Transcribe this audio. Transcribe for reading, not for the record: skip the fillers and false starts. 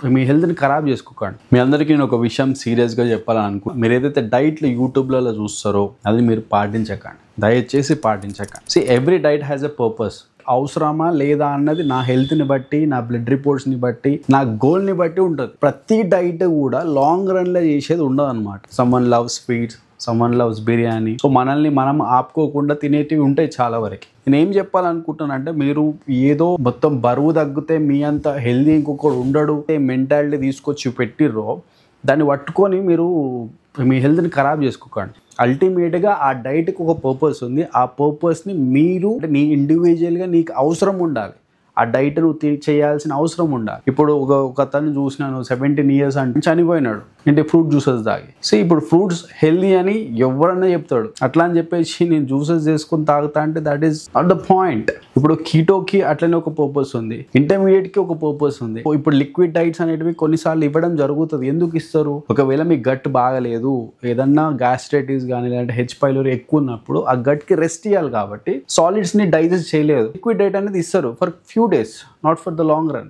మీ హెల్త్ని ఖరాబ్ చేసుకోకండి. మీ అందరికీ నేను ఒక విషయం సీరియస్గా చెప్పాలని అనుకో, మీరు ఏదైతే డైట్లు యూట్యూబ్లలో చూస్తారో అది మీరు పాటించకండి, దయచేసి పాటించకండి. Every diet has a purpose. అవసరమా లేదా అన్నది నా హెల్త్ని బట్టి, నా బ్లడ్ రిపోర్ట్స్ని బట్టి, నా గోల్ని బట్టి ఉంటుంది. ప్రతి డైట్ కూడా లాంగ్ రన్లో చేసేది ఉండదు అనమాట. Someone loves sweets, someone loves biryani. So మనల్ని మనం ఆపుకోకుండా తినేటివి ఉంటాయి చాలా వరకు. నేను ఏం చెప్పాలనుకుంటున్నానంటే, మీరు ఏదో మొత్తం బరువు తగ్గితే మీ అంత హెల్దీ ఇంకొకడు ఉండడు మెంటాలిటీ తీసుకొచ్చి పెట్టిర్రో, దాన్ని పట్టుకొని మీరు మీ హెల్త్ని ఖరాబ్ చేసుకోకండి. అల్టిమేట్గా ఆ డైట్కి ఒక పర్పస్ ఉంది. ఆ పర్పస్ని మీరు నీ ఇండివిజువల్గా నీకు అవసరం ఉండాలి. ఆ డైట్ నువ్వు చేయాల్సిన అవసరం ఉండాలి. ఇప్పుడు ఒక అతను చూసినాను 17 years అంటే చనిపోయినాడు అంటే ఫ్రూట్ జ్యూసెస్ తాగి. ఇప్పుడు ఫ్రూట్స్ హెల్దీ అని ఎవరన్నా చెప్తాడు. అట్లా అని చెప్పేసి నేను జ్యూసెస్ చేసుకొని తాగుతా అంటే that is not the point. ఇప్పుడు కీటోకి అట్లనే ఒక పర్పస్ ఉంది, ఇంటర్మీడియట్కి ఒక పర్పస్ ఉంది. ఇప్పుడు లిక్విడ్ డైట్స్ అనేటివి కొన్నిసార్లు ఇవ్వడం జరుగుతుంది. ఎందుకు ఇస్తారు? ఒకవేళ మీ గట్ బాగలేదు, ఏదన్నా గ్యాస్ట్రైటిస్ కానీ లేదంటే హెచ్ పైలోరీ ఎక్కువ ఉన్నప్పుడు ఆ గట్కి రెస్ట్ ఇవ్వాలి కాబట్టి సాలిడ్స్ని డైజెస్ట్ చేయలేదు. లిక్విడ్ డైట్ అనేది ఇస్తారు for few days, not for the long run.